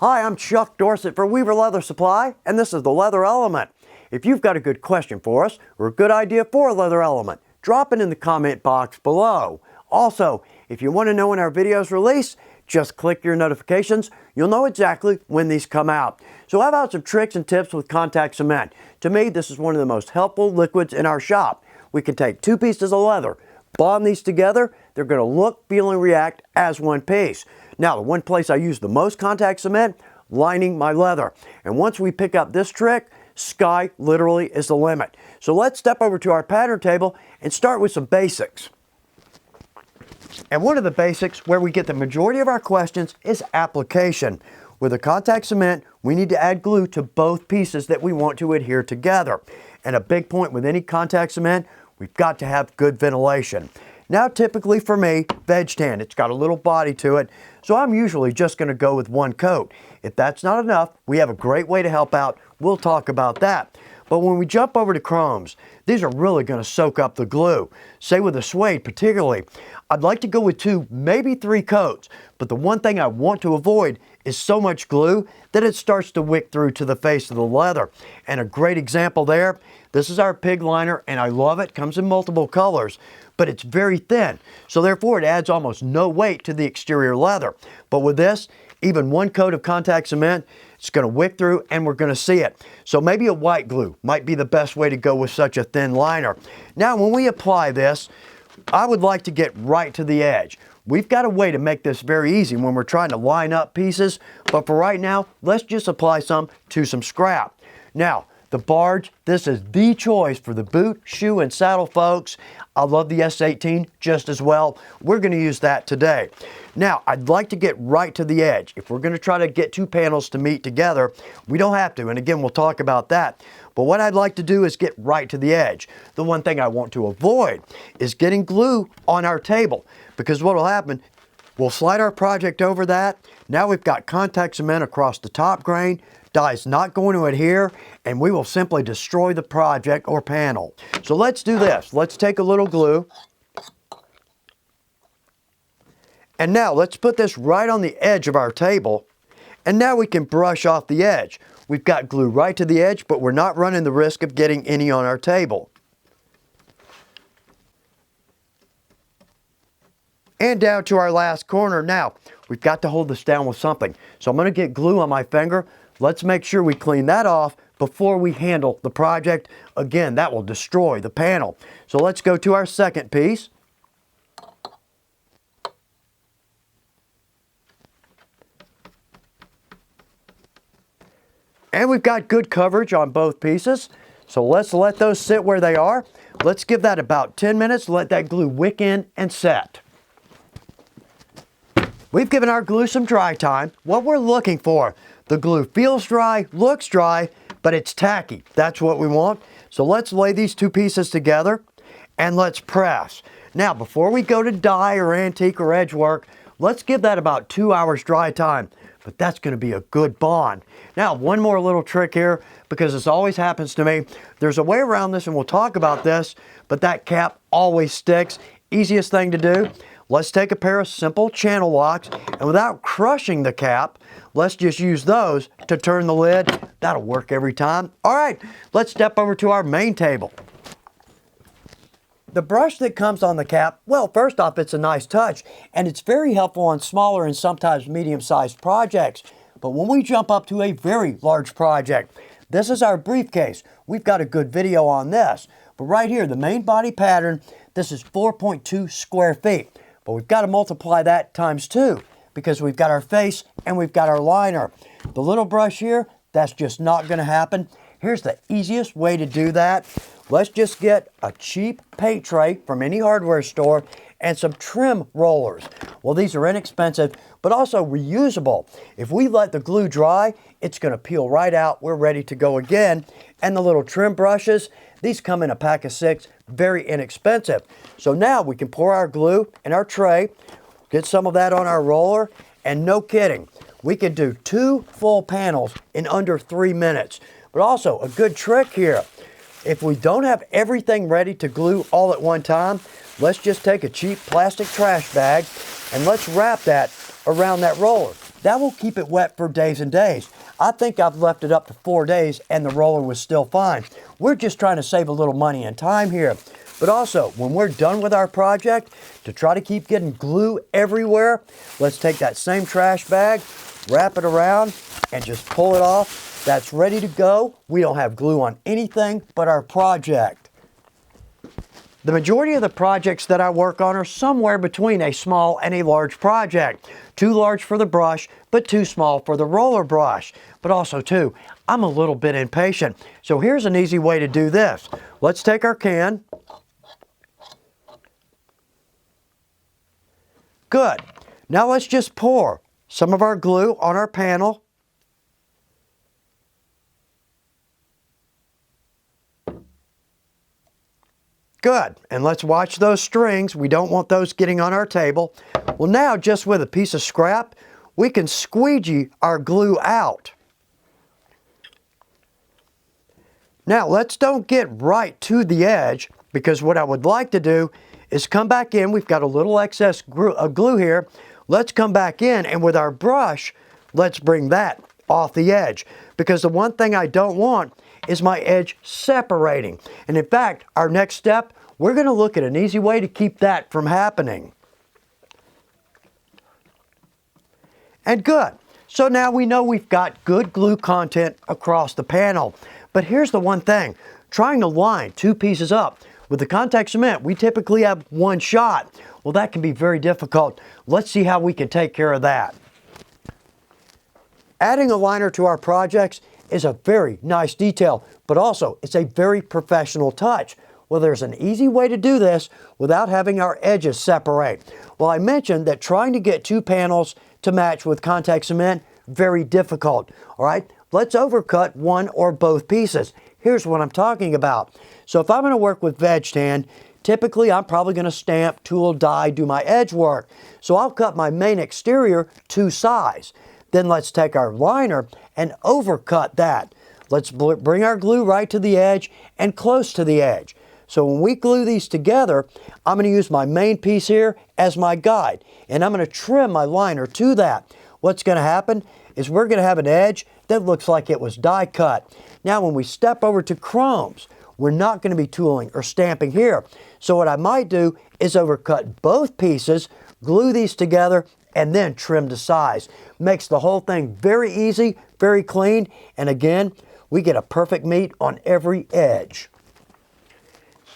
Hi, I'm Chuck Dorsett for Weaver Leather Supply, and this is the Leather Element. If you've got a good question for us or a good idea for a leather element, drop it in the comment box below. Also, if you want to know when our videos release, just click your notifications. You'll know exactly when these come out. So how about some tricks and tips with contact cement? To me, this is one of the most helpful liquids in our shop. We can take two pieces of leather, bond these together. They're going to look, feel, and react as one piece. Now, the one place I use the most contact cement, lining my leather. And once we pick up this trick, sky literally is the limit. So let's step over to our pattern table and start with some basics. And one of the basics where we get the majority of our questions is application. With a contact cement, we need to add glue to both pieces that we want to adhere together. And a big point with any contact cement, we've got to have good ventilation. Now, typically for me, veg tan, it's got a little body to it, so I'm usually just going to go with one coat. If that's not enough, we have a great way to help out. We'll talk about that. But when we jump over to chromes, these are really going to soak up the glue. Say with the suede particularly, I'd like to go with 2, maybe 3 coats, but the one thing I want to avoid is so much glue that it starts to wick through to the face of the leather. And a great example there, this is our pig liner, and I love it. Comes in multiple colors, but it's very thin, so therefore it adds almost no weight to the exterior leather. But with this, even one coat of contact cement, it's going to wick through and we're going to see it. So maybe a white glue might be the best way to go with such a thin liner. Now, when we apply this, I would like to get right to the edge. We've got a way to make this very easy when we're trying to line up pieces, but for right now, let's just apply some to some scrap. Now, the barge, this is the choice for the boot, shoe, and saddle folks. I love the S18 just as well. We're going to use that today. Now, I'd like to get right to the edge. If we're going to try to get 2 panels to meet together, we don't have to, and again, we'll talk about that. But what I'd like to do is get right to the edge. The one thing I want to avoid is getting glue on our table, because what will happen, we'll slide our project over that. Now we've got contact cement across the top grain. Dye's not going to adhere, and we will simply destroy the project or panel. So let's do this. Let's take a little glue. And now let's put this right on the edge of our table. And now we can brush off the edge. We've got glue right to the edge, but we're not running the risk of getting any on our table. And down to our last corner. Now, we've got to hold this down with something. So I'm going to get glue on my finger. Let's make sure we clean that off before we handle the project. Again, that will destroy the panel. So let's go to our second piece. And we've got good coverage on both pieces. So let's let those sit where they are. Let's give that about 10 minutes, let that glue wick in and set. We've given our glue some dry time. What we're looking for, the glue feels dry, looks dry, but it's tacky. That's what we want. So let's lay these 2 pieces together and let's press. Now, before we go to dye or antique or edge work, let's give that about 2 hours dry time. But that's going to be a good bond. Now, one more little trick here, because this always happens to me. There's a way around this, and we'll talk about this, but that cap always sticks. Easiest thing to do, let's take a pair of simple channel locks, and without crushing the cap, let's just use those to turn the lid. That'll work every time. All right, let's step over to our main table. The brush that comes on the cap, well, first off, it's a nice touch, and it's very helpful on smaller and sometimes medium-sized projects. But when we jump up to a very large project, this is our briefcase. We've got a good video on this. But right here, the main body pattern, this is 4.2 square feet. But we've got to multiply that times 2 because we've got our face and we've got our liner. The little brush here, that's just not going to happen. Here's the easiest way to do that. Let's just get a cheap paint tray from any hardware store and some trim rollers. Well, these are inexpensive, but also reusable. If we let the glue dry, it's going to peel right out. We're ready to go again. And the little trim brushes, these come in a pack of 6, very inexpensive. So now we can pour our glue in our tray, get some of that on our roller, and no kidding, we can do 2 full panels in under 3 minutes. But also a good trick here, if we don't have everything ready to glue all at one time, let's just take a cheap plastic trash bag and let's wrap that around that roller. That will keep it wet for days and days. I think I've left it up to 4 days and the roller was still fine. We're just trying to save a little money and time here. But also, when we're done with our project, to try to keep getting glue everywhere, let's take that same trash bag, wrap it around, and just pull it off. That's ready to go. We don't have glue on anything but our project. The majority of the projects that I work on are somewhere between a small and a large project. Too large for the brush, but too small for the roller brush. But also too, I'm a little bit impatient. So here's an easy way to do this. Let's take our can. Good. Now let's just pour some of our glue on our panel. Good. And let's watch those strings. We don't want those getting on our table. Well, now just with a piece of scrap, we can squeegee our glue out. Now let's don't get right to the edge, because what I would like to do is come back in. We've got a little excess glue here. Let's come back in, and with our brush, let's bring that off the edge, because the one thing I don't want is my edge separating. And in fact, our next step, we're going to look at an easy way to keep that from happening. And good. So now we know we've got good glue content across the panel. But here's the one thing. Trying to line two pieces up. With the contact cement, we typically have one shot. Well, that can be very difficult. Let's see how we can take care of that. Adding a liner to our projects is a very nice detail, but also it's a very professional touch. Well, there's an easy way to do this without having our edges separate. Well, I mentioned that trying to get two panels to match with contact cement, very difficult. All right, let's overcut one or both pieces. Here's what I'm talking about. So if I'm going to work with veg tan, typically I'm probably going to stamp, tool, die, do my edge work. So I'll cut my main exterior two sides. Then let's take our liner and overcut that. Let's bring our glue right to the edge and close to the edge. So when we glue these together, I'm going to use my main piece here as my guide, and I'm going to trim my liner to that. What's going to happen is we're going to have an edge that looks like it was die cut. Now when we step over to chromes, we're not going to be tooling or stamping here. So what I might do is overcut both pieces, glue these together, and then trim to size. Makes the whole thing very easy, very clean, and again, we get a perfect meet on every edge.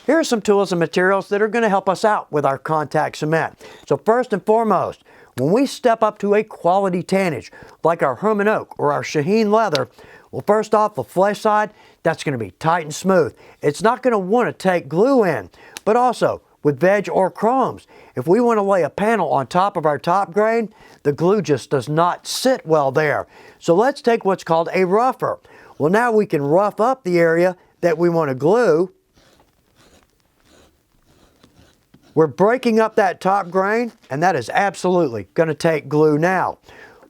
Here are some tools and materials that are going to help us out with our contact cement. So first and foremost, when we step up to a quality tannage, like our Herman Oak or our Shaheen leather, well, first off, the flesh side, that's going to be tight and smooth. It's not going to want to take glue in, but also with veg or chromes, if we want to lay a panel on top of our top grain, the glue just does not sit well there. So let's take what's called a rougher. Well, now we can rough up the area that we want to glue. We're breaking up that top grain, and that is absolutely going to take glue now.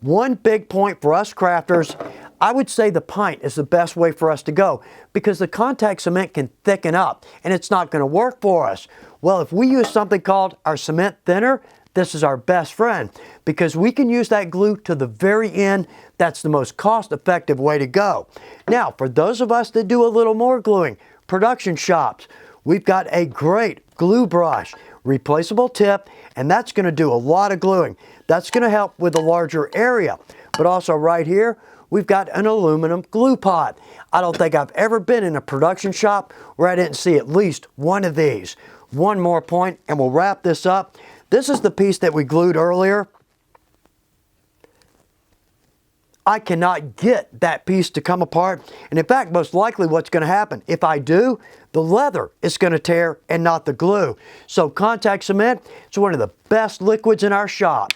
One big point for us crafters, I would say the pint is the best way for us to go, because the contact cement can thicken up and it's not going to work for us. Well, if we use something called our cement thinner, this is our best friend, because we can use that glue to the very end. That's the most cost-effective way to go. Now, for those of us that do a little more gluing, production shops, we've got a great glue brush, replaceable tip, and that's going to do a lot of gluing. That's going to help with a larger area. But also right here, we've got an aluminum glue pot. I don't think I've ever been in a production shop where I didn't see at least one of these. One more point and we'll wrap this up. This is the piece that we glued earlier. I cannot get that piece to come apart. And in fact, most likely what's going to happen, if I do, the leather is going to tear and not the glue. So contact cement is one of the best liquids in our shop.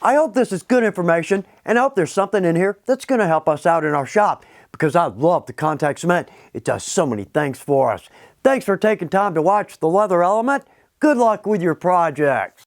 I hope this is good information, and I hope there's something in here that's going to help us out in our shop, because I love the contact cement. It does so many things for us. Thanks for taking time to watch The Leather Element. Good luck with your projects.